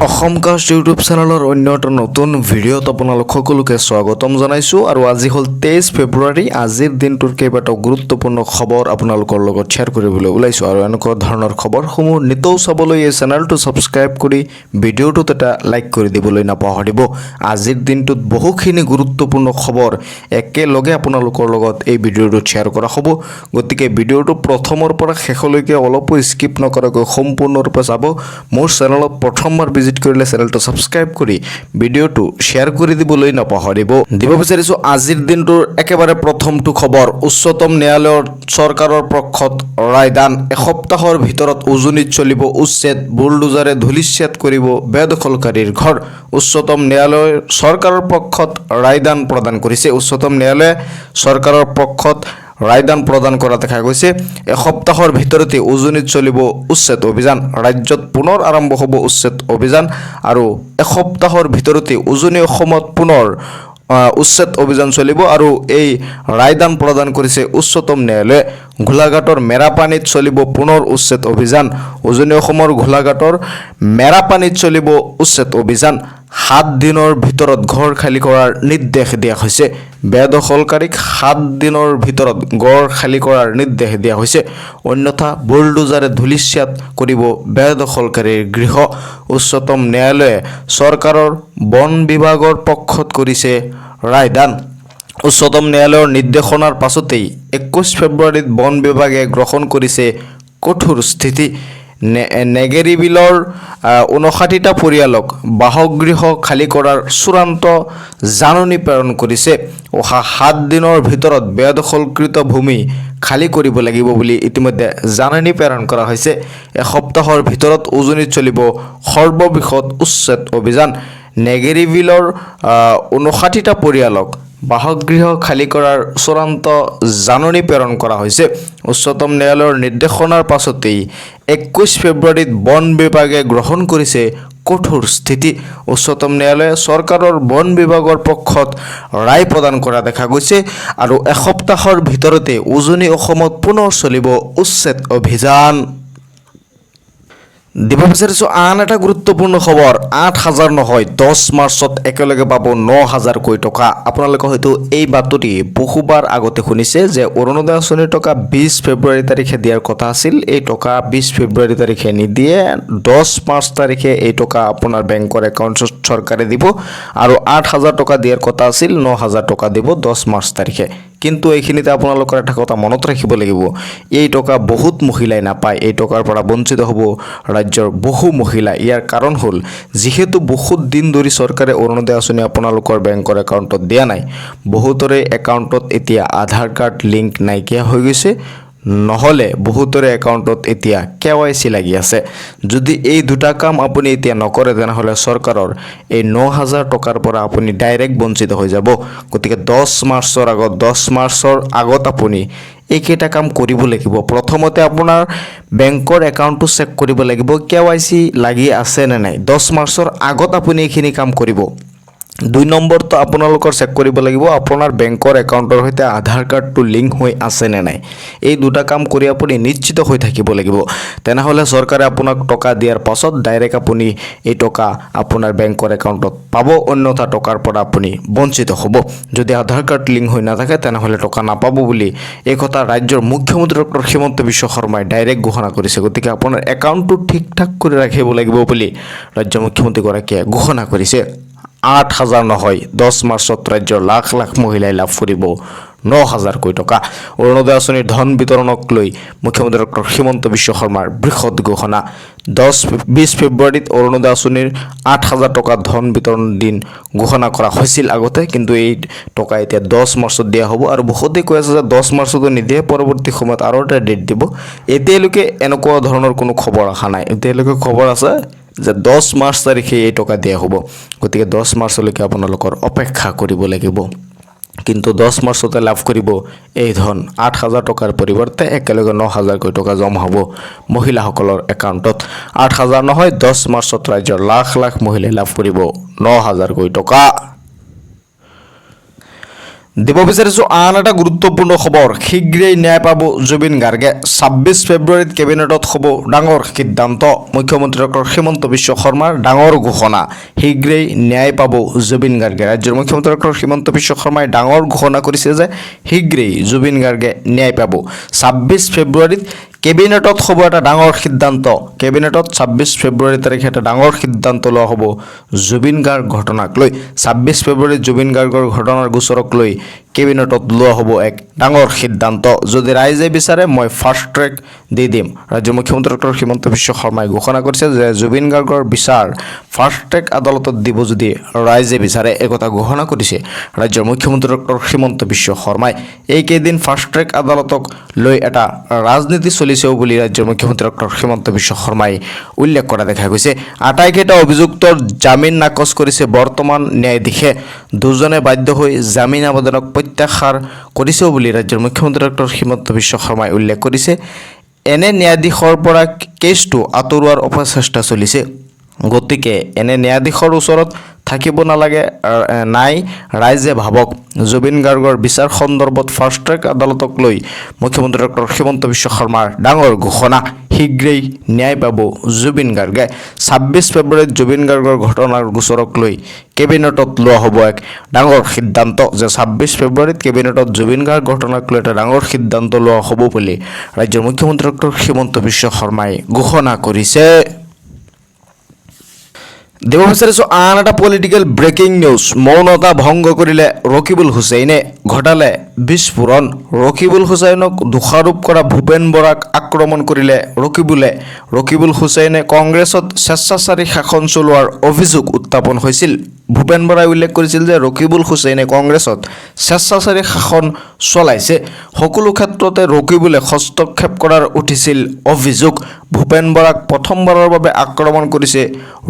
Assam caste YouTube চেনেলৰ অন্য এটা নতুন ভিডিঅ'ত আপোনালোক সকলোকে স্বাগতম জনাইছোঁ আৰু আজি হ'ল 23 ফেব্ৰুৱাৰী। আজিৰ দিনটোৰ কেইবাটাও গুৰুত্বপূৰ্ণ খবৰ আপোনালোকৰ লগত শ্বেয়াৰ কৰিবলৈ ওলাইছোঁ আৰু এনেকুৱা ধৰণৰ খবৰসমূহ নিতৌ চাবলৈ এই চেনেলটো ছাবস্ক্ৰাইব কৰি ভিডিঅ'টোত এটা লাইক কৰি দিবলৈ নাপাহৰিব। আজিৰ দিনটোত বহুখিনি গুৰুত্বপূৰ্ণ খবৰ একেলগে আপোনালোকৰ লগত এই ভিডিঅ'টোত শ্বেয়াৰ কৰা হ'ব, গতিকে ভিডিঅ'টো প্ৰথমৰ পৰা শেষলৈকে অলপো স্কিপ নকৰাকৈ সম্পূৰ্ণৰূপে চাব। মোৰ চেনেলত প্ৰথমবাৰ ভিজিট কৰিলে চেনেলটো ছাবস্ক্ৰাইব কৰি ভিডিঅ'টো শ্বেয়াৰ কৰি দিবলৈ নাপাহৰিব। দিব বিচাৰিছোঁ আজিৰ দিনটোৰ একেবাৰে প্ৰথমটো খবৰ। উচ্চতম ন্যায়ালয়ৰ চৰকাৰৰ পক্ষত ৰায়দান। এসপ্তাহৰ ভিতৰত উজনিত চলিব উচ্ছেদ, বুলডোজাৰে ধূলিচ্ছেদ কৰিব বেদখলকাৰীৰ ঘৰ। উচ্চতম ন্যায়ালয়ৰ চৰকাৰৰ পক্ষত ৰায়দান প্ৰদান কৰিছে। উচ্চতম ন্যায়ালয়ে চৰকাৰৰ পক্ষত ৰায়দান প্ৰদান কৰা দেখা গৈছে। এসপ্তাহৰ ভিতৰতে উজনিত চলিব উচ্ছেদ অভিযান। ৰাজ্যত পুনৰ আৰম্ভ হ'ব উচ্ছেদ অভিযান আৰু এসপ্তাহৰ ভিতৰতে উজনি অসমত পুনৰ উচ্ছেদ অভিযান চলিব আৰু এই ৰায়দান প্ৰদান কৰিছে উচ্চতম ন্যায়ালয়ে। গোলাঘাটৰ মেৰাপানীত চলিব পুনৰ উচ্ছেদ অভিযান। উজনি অসমৰ গোলাঘাটৰ মেৰাপানীত চলিব উচ্ছেদ অভিযান। 7 দিনৰ ভিতৰত ঘৰ খালী কৰাৰ নিৰ্দেশ দিয়া হৈছে। বেদখলকাৰীক 7 দিনৰ ভিতৰত ঘৰ খালী কৰাৰ নিৰ্দেশ দিয়া হৈছে, অন্যথা বুলডোজাৰে ধূলিচ্ছেদ কৰিব বেদখলকাৰীৰ গৃহ। উচ্চতম ন্যায়ালয়ে চৰকাৰৰ বন বিভাগৰ পক্ষত কৰিছে ৰায়দান। উচ্চতম ন্যায়ালয়ৰ নিৰ্দেশনাৰ পাছতেই 21 ফেব্ৰুৱাৰীত বন বিভাগে গ্ৰহণ কৰিছে কঠোৰ স্থিতি। নেগেৰিবিলৰ 59টা পৰিয়ালক বাসগৃহ খালী কৰাৰ চূড়ান্ত জাননী প্ৰেৰণ কৰিছে। অহা 7 দিনৰ ভিতৰত বেদখলকৃত ভূমি খালী কৰিব লাগিব বুলি ইতিমধ্যে জাননী প্ৰেৰণ কৰা হৈছে। এসপ্তাহৰ ভিতৰত উজনিত চলিব সৰ্ববৃহৎ উচ্ছেদ অভিযান। নেগেৰিবিলৰ 59টা পৰিয়ালক বাসগৃহ খালী কৰাৰ চূড়ান্ত জাননী প্ৰেৰণ কৰা হৈছে। উচ্চতম ন্যায়ালয়ৰ নিৰ্দেশনাৰ পাছতেই 21 ফেব্ৰুৱাৰীত বন বিভাগে গ্ৰহণ কৰিছে কঠোৰ স্থিতি। উচ্চতম ন্যায়ালয়ে চৰকাৰৰ বন বিভাগৰ পক্ষত ৰায় প্ৰদান কৰা দেখা গৈছে আৰু এসপ্তাহৰ ভিতৰতে উজনি অসমত পুনৰ চলিব উচ্ছেদ অভিযান। দিব বিচাৰিছোঁ আন এটা গুৰুত্বপূৰ্ণ খবৰ। 8,000 নহয় 10 মাৰ্চত একেলগে পাব 9,000কৈ টকা। আপোনালোকে হয়তো এই বাতৰি বহুবাৰ আগতে শুনিছে যে অৰুণোদয় আঁচনিৰ টকা 20 ফেব্ৰুৱাৰী তাৰিখে দিয়াৰ কথা আছিল। এই টকা 20 ফেব্ৰুৱাৰী তাৰিখে নিদিয়ে, 10 মাৰ্চ তাৰিখে এই টকা আপোনাৰ বেংকৰ একাউণ্টত চৰকাৰে দিব আৰু 8,000 টকা দিয়াৰ কথা আছিল, 9,000 টকা দিব 10 মাৰ্চ তাৰিখে। কিন্তু এইখিনিতে আপোনালোকৰ এটা কথা মনত ৰাখিব লাগিব, এই টকা বহুত মহিলাই নাপায়। এই টকাৰ পৰা বঞ্চিত হ'ব ৰাজ্যৰ বহু মহিলা। ইয়াৰ কাৰণ হ'ল যিহেতু বহুত দিন ধৰি চৰকাৰে অৰুণোদয় আঁচনি আপোনালোকৰ বেংকৰ একাউণ্টত দিয়া নাই, বহুতৰে একাউণ্টত এতিয়া আধাৰ কাৰ্ড লিংক নাইকিয়া হৈ গৈছে, নহ'লে বহুতৰে একাউণ্টত এতিয়া KYC লাগি আছে। যদি এই দুটা কাম আপুনি এতিয়া নকৰে তেনেহ'লে চৰকাৰৰ এই 9,000 টকাৰ পৰা আপুনি ডাইৰেক্ট বঞ্চিত হৈ যাব। গতিকে 10 মাৰ্চৰ আগত আপুনি এইকেইটা কাম কৰিব লাগিব। প্ৰথমতে আপোনাৰ বেংকৰ একাউণ্টটো চেক কৰিব লাগিব KYC লাগি আছে নে নাই। 10 মাৰ্চৰ আগত আপুনি এইখিনি কাম কৰিব। 2 নম্বৰটো আপোনালোকৰ চেক কৰিব লাগিব আপোনাৰ বেংকৰ একাউণ্টৰ সৈতে আধাৰ কাৰ্ডটো লিংক হৈ আছে নে নাই। এই দুটা কাম কৰি আপুনি নিশ্চিত হৈ থাকিব লাগিব, তেনেহ'লে চৰকাৰে আপোনাক টকা দিয়াৰ পাছত ডাইৰেক্ট আপুনি এই টকা আপোনাৰ বেংকৰ একাউণ্টত পাব, অন্যথা টকাৰ পৰা আপুনি বঞ্চিত হ'ব। যদি আধাৰ কাৰ্ড লিংক হৈ নাথাকে তেনেহ'লে টকা নাপাব বুলি এই কথা ৰাজ্যৰ মুখ্যমন্ত্ৰী ডক্টৰ হিমন্ত বিশ্ব শৰ্মাই ডাইৰেক্ট ঘোষণা কৰিছে। গতিকে আপোনাৰ একাউণ্টটো ঠিক ঠাক কৰি ৰাখিব লাগিব বুলি ৰাজ্যৰ মুখ্যমন্ত্ৰীগৰাকীয়ে ঘোষণা কৰিছে। 8,000 নহয় 10 মাৰ্চত ৰাজ্যৰ লাখ লাখ মহিলাই লাভ কৰিব 9,000কৈ টকা। অৰুণোদয় আঁচনিৰ ধন বিতৰণক লৈ মুখ্যমন্ত্ৰী ডক্টৰ হিমন্ত বিশ্ব শৰ্মাৰ বৃহৎ ঘোষণা। 20 ফেব্ৰুৱাৰীত অৰুণোদয় আঁচনিৰ 8,000 টকা ধন বিতৰণৰ দিন ঘোষণা কৰা হৈছিল আগতে, কিন্তু এই টকা এতিয়া 10 মাৰ্চত দিয়া হ'ব আৰু বহুতেই কৈ আছে যে 10 মাৰ্চতো নিদিয়ে, পৰৱৰ্তী সময়ত আৰু এটা ডেট দিব। এতিয়ালৈকে এনেকুৱা ধৰণৰ কোনো খবৰ অহা নাই। এতিয়ালৈকে খবৰ আছে যে 10 মাৰ্চ তাৰিখে এই টকা দিয়া হ'ব। গতিকে 10 মাৰ্চলৈকে আপোনালোকৰ অপেক্ষা কৰিব লাগিব। কিন্তু 10 মাৰ্চতে লাভ কৰিব এই ধন। 8,000 টকাৰ পৰিৱৰ্তে একেলগে 9,000কৈ টকা জমা হ'ব মহিলাসকলৰ একাউণ্টত। 8,000 নহয় 10 মাৰ্চত ৰাজ্যৰ লাখ লাখ মহিলাই লাভ কৰিব 9,000কৈ টকা। দিব বিচাৰিছোঁ আন এটা গুৰুত্বপূৰ্ণ খবৰ শীঘ্ৰেই ন্যায় পাব জুবিন গাৰ্গে ২৬ ফেব্ৰুৱাৰীত কেবিনেটত হ'ব ডাঙৰ সিদ্ধান্ত মুখ্যমন্ত্ৰী ডক্টৰ হিমন্ত বিশ্ব শৰ্মাৰ ডাঙৰ ঘোষণা শীঘ্ৰেই ন্যায় পাব জুবিন গাৰ্গে ৰাজ্যৰ মুখ্যমন্ত্ৰী ডক্টৰ হিমন্ত বিশ্ব শৰ্মাই ডাঙৰ ঘোষণা কৰিছে যে শীঘ্ৰেই জুবিন গাৰ্গে ন্যায় পাব ২৬ ফেব্ৰুৱাৰীত কেবিনেটত হ'ব এটা ডাঙৰ সিদ্ধান্ত কেবিনেটত ২৬ ফেব্ৰুৱাৰী তাৰিখে এটা ডাঙৰ সিদ্ধান্ত লোৱা হ'ব জুবিন গাৰ্গ ঘটনাক লৈ ২৬ ফেব্ৰুৱাৰীত জুবিন গাৰ্গৰ ঘটনাৰ গোচৰক লৈ কেবিনেটত লোৱা হ'ব এক ডাঙৰ সিদ্ধান্ত যদি ৰাইজে বিচাৰে মই ফাষ্ট ট্ৰেক দি দিম ৰাজ্যৰ মুখ্যমন্ত্ৰী ডক্টৰ হিমন্ত বিশ্ব শৰ্মাই ঘোষণা কৰিছে যে জুবিন গাৰ্গৰ বিচাৰ ফাষ্ট ট্ৰেক আদালতত দিব যদি ৰাইজে বিচাৰে একথা ঘোষণা কৰিছে ৰাজ্যৰ মুখ্যমন্ত্ৰী ডক্টৰ হিমন্ত বিশ্ব শৰ্মাই এইকেইদিন ফাষ্ট ট্ৰেক আদালতক লৈ এটা ৰাজনীতি চলিছেও বুলি ৰাজ্যৰ মুখ্যমন্ত্ৰী ডক্টৰ হিমন্ত বিশ্ব শৰ্মাই উল্লেখ কৰা দেখা গৈছে আটাইকেইটা অভিযুক্তৰ জামিন নাকচ কৰিছে বৰ্তমান ন্যায়াধীশে দুজনে বাধ্য হৈ জামিন আবেদনক প্ৰত্যাহাৰ কৰিছেও বুলি ৰাজ্যৰ মুখ্যমন্ত্ৰী ডক্টৰ হিমন্ত বিশ্ব শৰ্মাই উল্লেখ কৰিছে এনে ন্যায়াধীশৰ পৰা কেছটো আঁতৰোৱাৰ অপচেষ্টা চলিছে গতিকে এনে ন্যায়াধীশৰ ওচৰত থাকিব নালাগে নাই ৰাইজে ভাবক জুবিন গাৰ্গৰ বিচাৰ সন্দৰ্ভত ফাষ্ট ট্ৰেক আদালতক লৈ মুখ্যমন্ত্ৰী ডক্টৰ হিমন্ত বিশ্ব শৰ্মাৰ ডাঙৰ ঘোষণা শীঘ্ৰেই ন্যায় পাব জুবিন গাৰ্গে ২৬ ফেব্ৰুৱাৰীত জুবিন গাৰ্গৰ ঘটনাৰ গোচৰক লৈ কেবিনেটত লোৱা হ'ব এক ডাঙৰ সিদ্ধান্ত যে ২৬ ফেব্ৰুৱাৰীত কেবিনেটত জুবিন গাৰ্গ ঘটনাক লৈ এটা ডাঙৰ সিদ্ধান্ত লোৱা হ'ব বুলি ৰাজ্যৰ মুখ্যমন্ত্ৰী ডক্টৰ হিমন্ত বিশ্ব শৰ্মাই ঘোষণা কৰিছে দিব বিচাৰিছোঁ আন এটা পলিটিকেল ব্ৰেকিং নিউজ মৌনতা ভংগ কৰিলে ৰকিবুল হুছেইনে ঘটালে বিস্ফোৰণ ৰকিবুল হুছেইনক দোষাৰোপ কৰা ভূপেন বৰাক আক্ৰমণ কৰিলে ৰকিবুল হুছেইনে কংগ্ৰেছত স্বেচ্ছাচাৰী শাসন চলোৱাৰ অভিযোগ উত্থাপন হৈছিল ভূপেন বৰাই উল্লেখ কৰিছিল যে ৰকিবুল হুছেইনে কংগ্ৰেছত স্বেচ্ছাচাৰী শাসন চলাইছে সকলো ক্ষেত্ৰতে ৰকিবুলে হস্তক্ষেপ কৰাৰ উঠিছিল অভিযোগ ভূপেন বৰাক প্ৰথমবাৰৰ বাবে আক্ৰমণ কৰিছে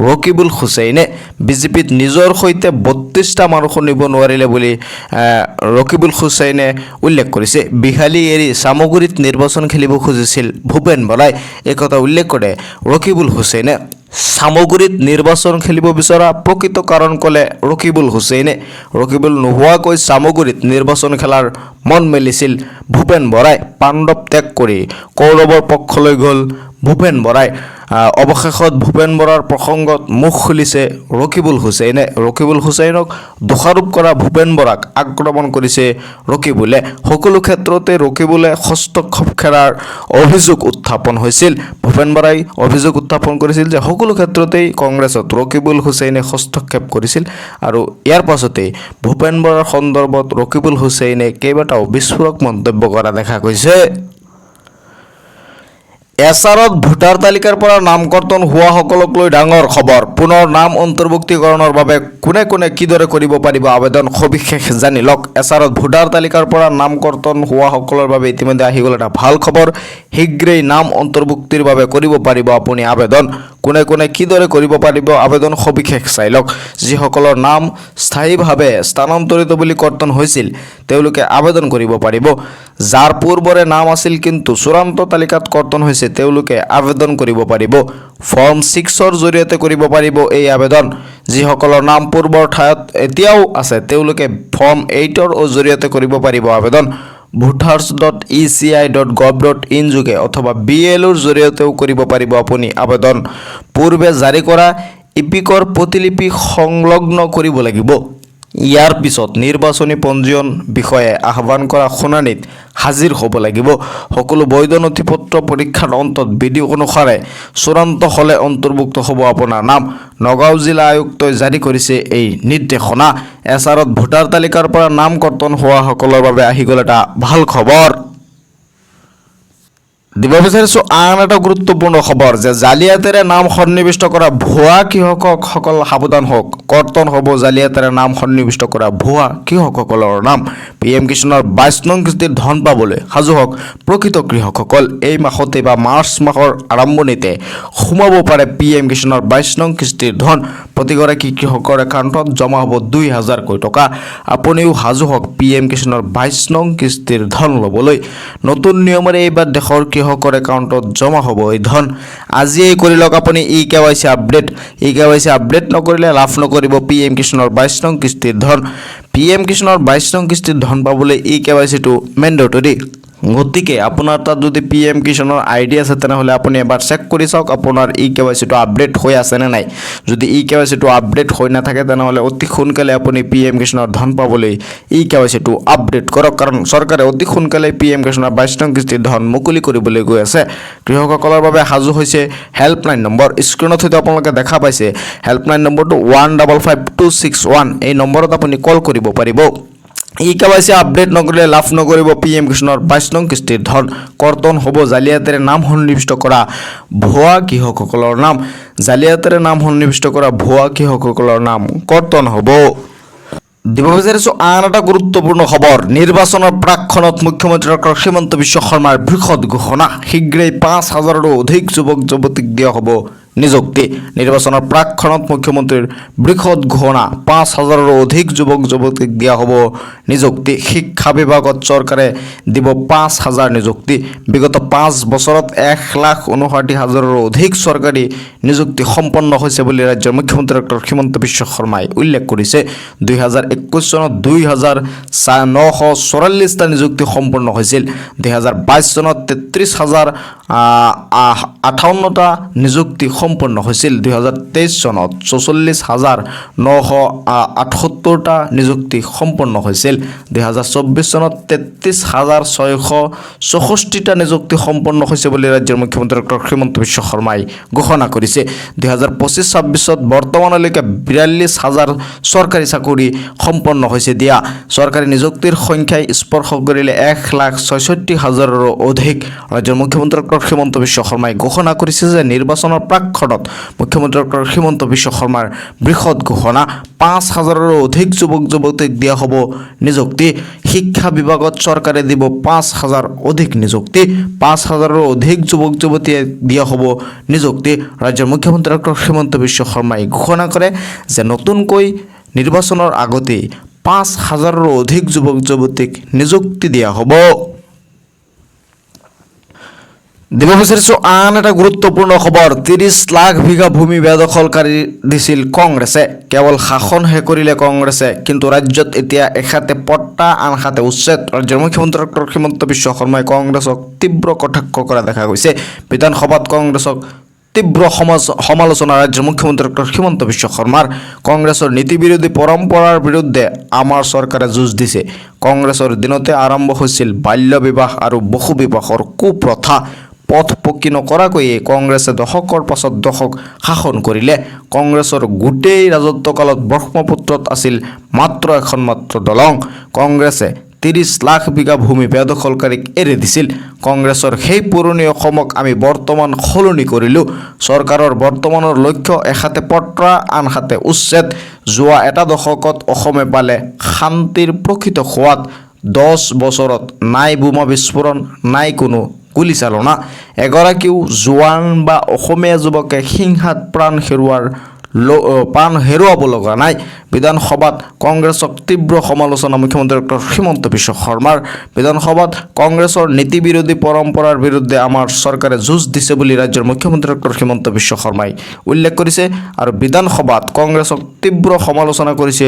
ৰকিবুল হুছেইনে বিজেপিত নিজৰ সৈতে ৩২টা মানুহ নিব নোৱাৰিলে বুলি ৰকিবুল হুছেইনে উল্লেখ কৰিছে বিহালী এৰি চামগুৰিত নিৰ্বাচন খেলিব খুজিছিল ভূপেন বৰাই একথা উল্লেখ কৰে ৰকিবুল হুছেইনে চামগুৰিত নিৰ্বাচন খেলিব বিচৰা প্ৰকৃত কাৰণ ক'লে ৰকিবুল হুছেইনে ৰকিবুল নোহোৱাকৈ চামগুৰিত নিৰ্বাচন খেলাৰ মন মেলিছিল ভূপেন বৰাই পাণ্ডৱ ত্যাগ কৰি কৌৰৱৰ পক্ষলৈ গ'ল ভূপেন বৰাই অৱশেষত ভূপেন বৰাৰ প্ৰসংগত মুখ খুলিছে ৰকিবুল হুছেইনক দোষাৰোপ কৰা ভূপেন বৰাক আক্ৰমণ কৰিছে ৰকিবুলে সকলো ক্ষেত্ৰতে ৰকিবুলে হস্তক্ষেপ কৰাৰ অভিযোগ উত্থাপন হৈছিল ভূপেন বৰাই অভিযোগ উত্থাপন কৰিছিল যে সকলো ক্ষেত্ৰতেই কংগ্ৰেছত ৰকিবুল হুছেইনে হস্তক্ষেপ কৰিছিল আৰু ইয়াৰ পাছতেই ভূপেন বৰাৰ সন্দৰ্ভত ৰকিবুল হুছেইনে কেইবাটাও বিস্ফোৰক মন্তব্য কৰা দেখা গৈছে এছাৰত ভোটাৰ তালিকাৰ পৰা নাম কৰ্তন হোৱাসকলক লৈ ডাঙৰ খবৰ পুনৰ নাম অন্তৰ্ভুক্তিকৰণৰ বাবে কোনে কোনে কিদৰে কৰিব পাৰিব আবেদন সবিশেষ জানি লওক এছাৰত ভোটাৰ তালিকাৰ পৰা নাম কৰ্তন হোৱাসকলৰ বাবে ইতিমধ্যে আহি গ'ল এটা ভাল খবৰ শীঘ্ৰেই নাম অন্তৰ্ভুক্তিৰ বাবে কৰিব পাৰিব আপুনি আবেদন কোনে কোনে কিদৰে কৰিব পাৰিব আবেদন সবিশেষ চাই লওক যিসকলৰ নাম স্থায়ীভাৱে স্থানান্তৰিত বুলি কৰ্তন হৈছিল তেওঁলোকে আবেদন কৰিব পাৰিব যাৰ পূৰ্বৰে নাম আছিল কিন্তু চূড়ান্ত তালিকাত কৰ্তন হৈছে তেওঁলোকে আবেদন কৰিব পাৰিব ফৰ্ম 6ৰ জৰিয়তে কৰিব পাৰিব এই আবেদন যিসকলৰ নাম পূৰ্বৰ ঠাইত এতিয়াও আছে তেওঁলোকে ফৰ্ম 8ৰ জৰিয়তে কৰিব পাৰিব আবেদন voters.eci.gov.in যোগে অথবা BLOৰ জৰিয়তেও কৰিব পাৰিব আপুনি আবেদন পূৰ্বে জাৰি কৰা ইপিকৰ প্ৰতিলিপি সংলগ্ন কৰিব লাগিব ইয়াৰ পিছত নিৰ্বাচনী পঞ্জীয়ন বিষয়ে আহ্বান কৰা শুনানিত হাজিৰ হ'ব লাগিব সকলো বৈধ নথিপত্ৰ পৰীক্ষাৰ অন্তত বিধি অনুসাৰে চূড়ান্ত হ'লে অন্তৰ্ভুক্ত হ'ব আপোনাৰ নাম নগাঁও জিলা আয়ুক্তই জাৰি কৰিছে এই নিৰ্দেশনা এছাৰত ভোটাৰ তালিকাৰ পৰা নাম কৰ্তন হোৱাসকলৰ বাবে আহি গ'ল এটা ভাল খবৰ দিব বিচাৰিছোঁ আন এটা গুৰুত্বপূৰ্ণ খবৰ যে জালিয়াতেৰে নাম সন্নিৱিষ্ট কৰা ভুৱা কৃষকসকল সাৱধান হওক কৰ্তন হ'ব জালিয়াতেৰে নাম সন্নিৱিষ্ট কৰা ভুৱা কৃষকসকলৰ নাম PM কিষাণৰ 22 নং কিস্তিৰ ধন পাবলৈ সাজু হওক প্ৰকৃত কৃষকসকল এই মাহতে বা মাৰ্চ মাহৰ আৰম্ভণিতে সোমাব পাৰে PM কিষাণৰ 22 নং কিস্তিৰ ধন প্ৰতিগৰাকী কৃষকৰ একাউণ্টত জমা হ'ব 2000 কোটি টকা আপুনিও সাজু হওক PM কিষাণৰ 22 নং কিস্তিৰ ধন ল'বলৈ নতুন নিয়মেৰে এইবাৰ দেশৰ কৃষকৰ একাউণ্টত জমা হ'ব এই ধন আজিয়েই কৰি লওক আপুনি ই KYC আপডেট নকৰিলে লাভ নকৰিব PM কিষাণৰ 22 নং কিস্তিৰ ধন PM কিষাণৰ 22 নং কিস্তিৰ ধন পাবলৈ ই KYC টো মেণ্ডেটৰী গতিকে আপোনাৰ তাত যদি PM কিষাণৰ আইডি আছে তেনেহলে আপুনি এবাৰ চেক কৰি চাওক আপোনাৰ ই KYC টো আপডেট হৈ আছে নে নাই যদি ই KYC টো আপডেট হৈ নাথাকে তেনেহলে অতি সোনকালে আপুনি PM কিষাণৰ ধন পাবলৈ ই KYC টো আপডেট কৰক কাৰণ চৰকাৰে অতি সোনকালে PM কিষাণৰ 22 নং কিস্তিৰ ধন মুকলি কৰিবলৈ গৈ আছে কৃষকসকলৰ বাবে সাজু হৈছে হেল্পলাইন নম্বৰ স্ক্ৰিনত হয়তো আপোনালোকে দেখা পাইছে হেল্পলাইন নম্বৰটো 155261 এই নম্বৰত আপুনি কল কৰিব পাৰিব ই KYC আপডেট নকৰিলে লাভ নকৰিব PM কিষাণৰ 22 নং কিস্তিৰ ধন কৰ্তন হ'ব জালিয়াতিৰে নাম সন্নিৱিষ্ট কৰা ভুৱা কৃষকসকলৰ নাম কৰ্তন হ'ব দিব বিচাৰিছো আন এটা গুৰুত্বপূৰ্ণ খবৰ নিৰ্বাচনৰ প্ৰাক্ষণত মুখ্যমন্ত্ৰী ডক্টৰ হিমন্ত বিশ্ব শৰ্মাৰ বৃহৎ ঘোষণা শীঘ্ৰেই 5000ৰো অধিক যুৱক যুৱতীক দিয়া হ'ব নিযুক্তি নিৰ্বাচনৰ প্ৰাক্ষণত মুখ্যমন্ত্ৰীৰ বৃহৎ ঘোষণা 5000ৰো অধিক যুৱক যুৱতীক দিয়া হ'ব নিযুক্তি শিক্ষা বিভাগত চৰকাৰে দিব 5000 নিযুক্তি বিগত 5 বছৰত 1,59,000ৰো অধিক চৰকাৰী নিযুক্তি সম্পন্ন হৈছে বুলি ৰাজ্যৰ মুখ্যমন্ত্ৰী ডক্টৰ হিমন্ত বিশ্ব শৰ্মাই উল্লেখ কৰিছে 2021 চনত 2944টা নিযুক্তি সম্পন্ন হৈছিল 2022 চনত 33,058টা নিযুক্তি সম্পন্ন হৈছিল 2023 চনত 44,978টা নিযুক্তি সম্পন্ন হৈছিল 2024 চনত 33,664টা নিযুক্তি সম্পন্ন হৈছে বুলি ৰাজ্যৰ মুখ্যমন্ত্ৰী ডক্টৰ হিমন্ত বিশ্ব শৰ্মাই ঘোষণা কৰিছে 2025-26ত বৰ্তমানলৈকে 42,000 চৰকাৰী চাকৰি সম্পন্ন হৈছে দিয়া চৰকাৰী নিযুক্তিৰ সংখ্যাই স্পৰ্শ কৰিলে 1,66,000ৰো অধিক ৰাজ্যৰ মুখ্যমন্ত্ৰী ডক্টৰ হিমন্ত বিশ্ব শৰ্মাই ঘোষণা কৰিছে যে নিৰ্বাচনৰ প্ৰাক্ষণত মুখ্যমন্ত্ৰী ডক্টৰ হিমন্ত বিশ্ব শৰ্মাৰ বৃহৎ ঘোষণা 5000ৰো অধিক যুৱক যুৱতীক দিয়া হ'ব নিযুক্তি শিক্ষা বিভাগত চৰকাৰে দিব 5000 অধিক নিযুক্তি 5000ৰো অধিক যুৱক যুৱতীয়ে দিয়া হ'ব নিযুক্তি ৰাজ্যৰ মুখ্যমন্ত্ৰী ডক্টৰ হিমন্ত বিশ্ব শৰ্মাই ঘোষণা কৰে যে নতুনকৈ নিৰ্বাচনৰ আগতে 5000ৰো অধিক যুৱক যুৱতীক নিযুক্তি দিয়া হ'ব দিব বিচাৰিছো আন এটা গুৰুত্বপূৰ্ণ খবৰ 30 লাখ বিঘা ভূমি বেদখলকাৰী দিছিল কংগ্ৰেছে কেৱল শাসনহে কৰিলে কংগ্ৰেছে কিন্তু ৰাজ্যত এতিয়া এখাতে পট্টা আনখাতে উচ্ছেদ ৰাজ্যৰ মুখ্যমন্ত্ৰী ডক্টৰ হিমন্ত বিশ্ব শৰ্মাই কংগ্ৰেছক তীব্ৰ কটাক্ষ কৰা দেখা গৈছে বিধানসভাত কংগ্ৰেছক তীব্ৰ সমালোচনা ৰাজ্যৰ মুখ্যমন্ত্ৰী ডক্টৰ হিমন্ত বিশ্ব শৰ্মাৰ কংগ্ৰেছৰ নীতি বিৰোধী পৰম্পৰাৰ বিৰুদ্ধে আমাৰ চৰকাৰে যুঁজ দিছে কংগ্ৰেছৰ দিনতে আৰম্ভ হৈছিল বাল্য বিবাহ আৰু বহু বিবাহৰ কুপ্ৰথা পথ পকী নকৰাকৈয়ে কংগ্ৰেছে দশকৰ পাছত দশক শাসন কৰিলে কংগ্ৰেছৰ গোটেই ৰাজত্বকালত ব্ৰহ্মপুত্ৰত আছিল মাত্ৰ এখন দলং কংগ্ৰেছে 30 লাখ বিঘা ভূমি বেদখলকাৰীক এৰি দিছিল কংগ্ৰেছৰ সেই পুৰণি অসমক আমি বৰ্তমান সলনি কৰিলোঁ চৰকাৰৰ বৰ্তমানৰ লক্ষ্য এখাতে পট্টা আনহাতে উচ্ছেদ যোৱা এটা দশকত অসমে পালে শান্তিৰ প্ৰকৃত সোৱাদ 10 বছৰত নাই বোমা বিস্ফোৰণ নাই কোনো গুলীচালনা এগৰাকীও জোৱান বা অসমীয়া যুৱকে হিংসাত প্ৰাণ হেৰুৱাব লগা নাই বিধানসভাত কংগ্ৰেছক তীব্ৰ সমালোচনা মুখ্যমন্ত্ৰী ডক্টৰ হিমন্ত বিশ্ব শৰ্মাৰ বিধানসভাত কংগ্ৰেছৰ নীতি বিৰোধী পৰম্পৰাৰ বিৰুদ্ধে আমাৰ চৰকাৰে যুঁজ দিছে বুলি ৰাজ্যৰ মুখ্যমন্ত্ৰী ডক্টৰ হিমন্ত বিশ্ব শৰ্মাই উল্লেখ কৰিছে আৰু বিধানসভাত কংগ্ৰেছক তীব্ৰ সমালোচনা কৰিছে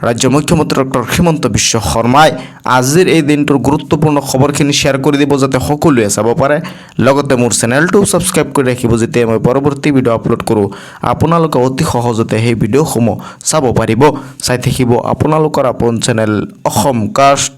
ৰাজ্যৰ মুখ্যমন্ত্ৰী ডক্টৰ হিমন্ত বিশ্ব শৰ্মাই আজিৰ এই দিনটোৰ গুৰুত্বপূৰ্ণ খবৰখিনি শ্বেয়াৰ কৰি দিব যাতে সকলোৱে চাব পাৰে লগতে মোৰ চেনেলটো ছাবস্ক্ৰাইব কৰি ৰাখিব যেতিয়া মই পৰৱৰ্তী ভিডিঅ' আপলোড কৰোঁ আপোনালোকে অতি সহজতে সেই ভিডিঅ'সমূহ চাব পাৰিব চাই থাকিব আপোনালোকৰ আপোন চেনেল অসম কাষ্ট